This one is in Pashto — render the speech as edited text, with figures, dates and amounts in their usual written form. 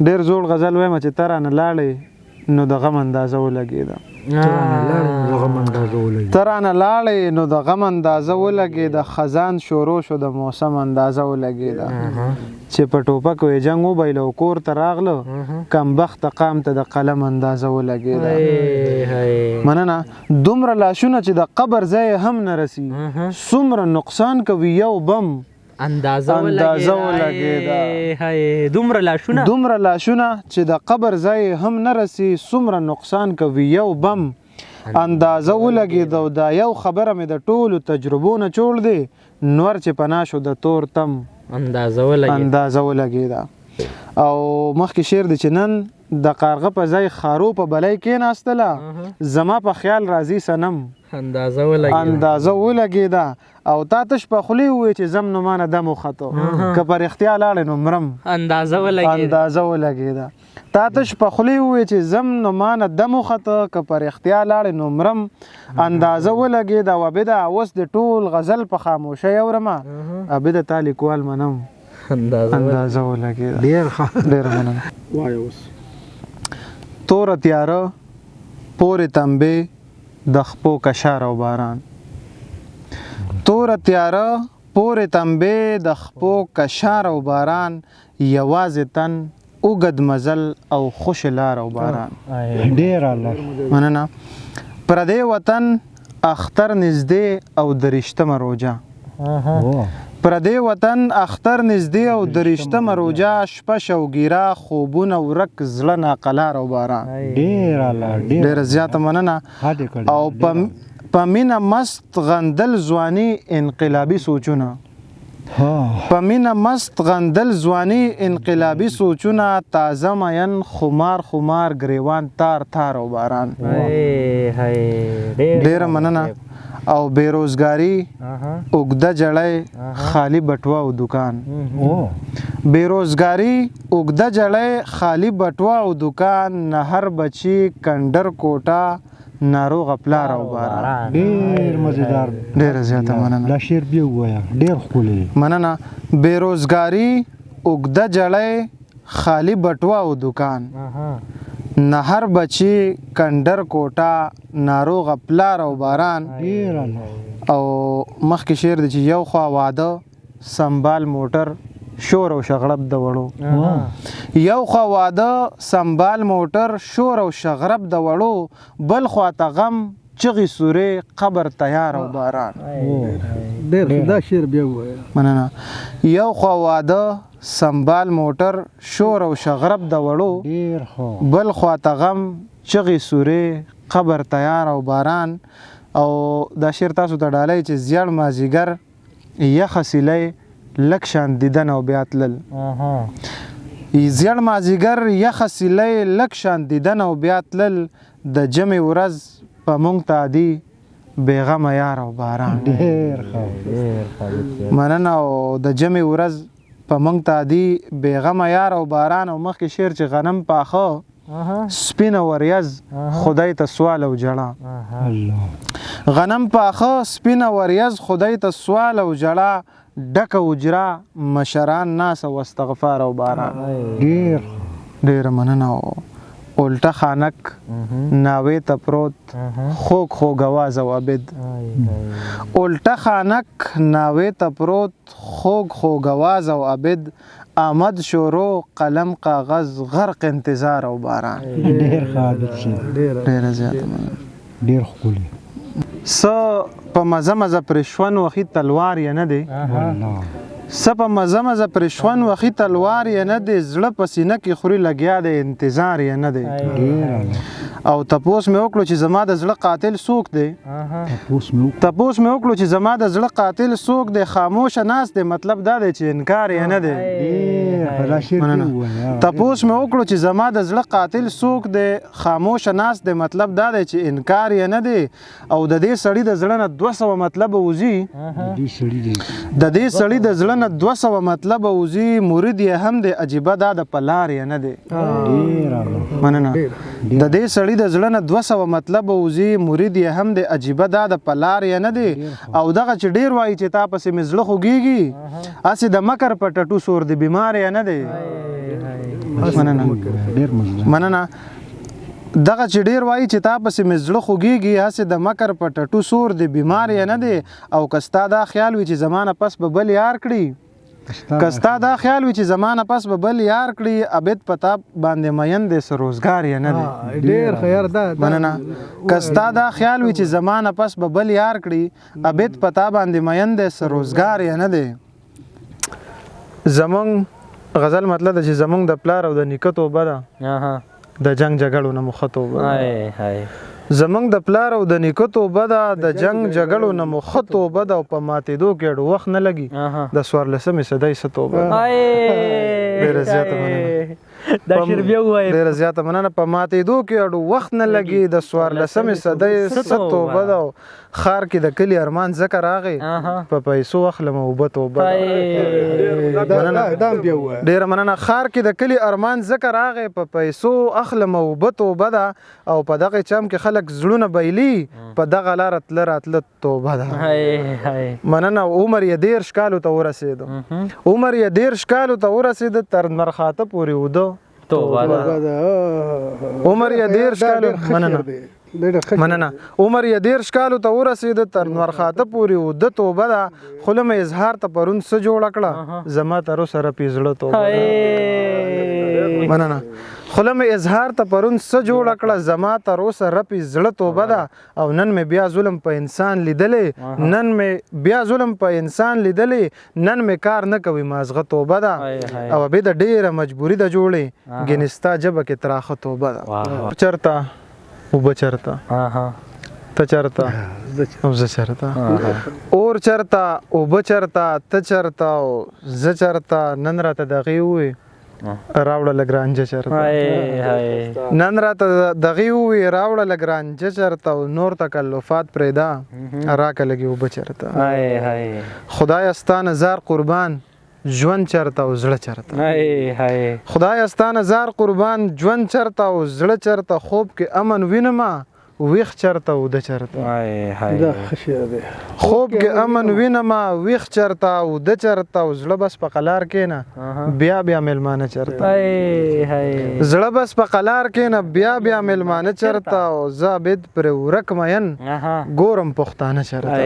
ډېر زوړ غزل وایم چې ته رانه لاړې نو د غم اندازه ولګېده ته رانه لاړې نو د غم اندازه ولګېده خزان شروع شو د موسم اندازه ولګېده چې په ټوپک وې جنګ وبایله او کور ته راغله کمبخته قام ته د قلم اندازه ولګېده مننه دومره لاشونه چې د قبر ځای هم نه رسي څومره نقصان کوي یو بم اندازه ولګېده دومره لاشونه چې د قبر ځای هم نه رسي څومره نقصان کوي یو بم اندازه ولګېده او دا یو خبره مې د ټولو تجربو نه چوړ دی نور چې پناه شو د تور تم اندازه ولګېده او مخکې شعر دی چې نن د کارغه په ځای خارو په بلای کېناستله زما په خیال راځي صنم اندازه ولګېده او تا تش په خولې ووایې چې زم نو مانه دم وخته که په رښتیا لاړې نو مرم اندازه ولګېده تا تش په خولې ووایې چې زم نو مانه دم وخته که په رښتیا لاړې نو مرم اندازه ولګېده او عبده اوس د ټول غزل په خاموشۍ اورمه عبده تا لیکوال منم اندازه ولګېده ډېر مننه وایه اوس توره تیاره پورې تمبې د خپو کشار او باران توره تیاره پورې تمبې د خپو کشار او باران یوازې تن اوږد مزل او خوش لار او باران مننه پردی وطن اختر نږدې او درشتمه روجه پردی وطن اختر نږدې او درشتمه روجه شپه شوګیره خوبونه ورک زړه ناقلار او باران ډېره زیاته مننه او په مینه مست غندل ځواني انقلابي سوچونه تازه مین خمار ګریوان تار او باران ډېره مننه او بیروزګاری اوږده جړۍ خالی بټوه او دکان نهر بچي کنډر کوټه ناروغ پلار او باران ډېر مزیدار ډېره زیاته مننه دا شعر بیا ووایه ډېر ښکلی مننه بیروزګاری اوږده جړۍ خالی بټوه او دکان نهر بچي کنډر کوټه ناروغ پلار او باران او مخکې شعر دی چې یو خوا واده سنبال موټر شور او شغرب د وړو بل خوا ته غم چغې سورې قبر تیار او باران دا شعر بیا ووایه مننه یو خوا واده سنبال موټر شور او شغرب د وړو بل خوا ته غم چغې سورې قبر تیار او باران او دا شعر تاسو ته ډالۍ چې زیړ مازدیګر یخه سیلی لږ شان دیدن او بیا تلل زیړ مازدیګر یخه سیلی لږ شان دیدن او بیا تلل د جمعې ورځ په موږ ته عادي بېغمه یار او باران مننه او د جمعې ورځ په موږ ته عادي بېغمه یار او باران او مخکې شعر چې غنم پاخه سپینه وریځ خدای ته سوال او جړه غنم پاخه سپینه وریځ خدای ته سوال او جړه ډکه اجره مشران ناس او استغفار او باران ډېره مننه الټه خانک ناوې ته پروت خوږ اواز او عبد الټه خانک ناوې ته پروت خوږ اواز او عبد آمد شورو قلم کاغذ غرق انتظار او باران ډېره زیاته مننه ډېر ښکلی څه په مزه پرېشون وخي تلوار یې نه دی څه په مزه پرېشون وخي تلوار یې نه دی زړه په سینه کې خوري لګیا دی انتظار یې نه دی او تپوس مې وکړو چې زما د زړه قاتل څوک دی خاموشه ناست دی مطلب دا دی چې انکار یې نه دی تپوس مې وکړو چې زما د زړه قاتل څوک دی خاموشه ناست دی مطلب دا دی چې انکار یې نه دی او د دې سړي د زړه نه 200 مطلب وځي د دې سړي د زړه نه 200 مطلب وزي مرید یې هم دی عجیبه دا د پلار یې نه دی مننه د دې سړي د زړه نه 200 مطلب وزي مرید یې هم دی عجیبه دا د پلار یې نه دی او دغه چې ډیر وایي چې تا پسې مې زړه خوږیږي هسې د مکر په ټټو سور دی بیمار یې نه دی مننه دغه چې ډیر وایي چې تا پسې مې زړه خوږیږي هسې د مکر په ټټو سور دی بیمار یې نه دی او که ستا دا خیال وي چې زمانه پس به بل یار کړي که ستا دا خیال وي چې زمانه پس به بل یار کړي ابد پتا باندې مین دی څه روزګار یې نه دی ډیر خیر ده مننه که ستا دا خیال وي چې زمانه پس به بل یار کړي ابد پتا باندې مین دی څه روزګار یې نه دی زمونږ غزل مطلب ده چې زمونږ د پلار او د نیکه توبه ده د جنگ جګړو نه مخه توبه زمونږ د پلار او د نیکه توبه ده د جنگ جګړو نه مخه توبه ده او په ماتېدو کې ډېر وخت نه لګي د 14مې صدۍ څه توبه ده ډېره زیاته مننه ډېره زیاته مننه په ماتېدو کې ډېر وخت نه لګي د 14مې صدۍ څه توبه ده خار کې د کلی ارمان ځکه راغی په پیسو اخلم اوبه توبه ډېره مننه خار کې د کلی ارمان ځکه راغی په پیسو اخلم اوبه توبه ده او په دغه چم کې خلک زړونه بایلي په دغه لاره تله راتله توبه ده مننه عمر یې 13 کالو ته ورسېده عمر یې 13 کالو ته ورسېده تر مرخاته پورې وده توبه ده عمر یې 13 کالو مننه عمر یې 13 کالو ته ورسېده تر مرخاته پورې وده توبه ده خوله مې اظهار ته پرون څه جوړه کړه زما تر اوسه رپي زړه توبه مننه خوله مې اظهار ته پرون څه جوړه کړه زما تر اوسه رپي زړه توبه ده او نن مې بیا ظلم په انسان لیدلی نن مې بیا ظلم په انسان لیدلی نن مې کار نه کوي مازغه توبه ده او بیا د ډیره مجبوري ده جوړې ګینې ستا ژبه کې تراخه توبه ده چرته اوبه چرته ته چرته او زه چرته اور چرته اوبه چرته ته چرته او زه چرته نن راته دغې ووې راوړه لږ رانجه چرته نن راته دغې ووې راوړه لږ رانجه چرته او نور تکلفات پرېږده راکه لږې اوبه چرته خدایه ستا نظار قربان ژوند چرته او زړه چرته خدایه ستا نظار قربان ژوند چرته او زړه چرته خوب کې امن وینمه ویښ چرته اوده چرته خوب کې امن وینمه ویښ چرته اوده چرته او زړه بس په قلار کېنه بیا بیا میلمانه چرته زړه بس په قلار کېنه بیا بیا میلمانه چرته او زه عبید پرې ورک مین ګورم پښتانه چرته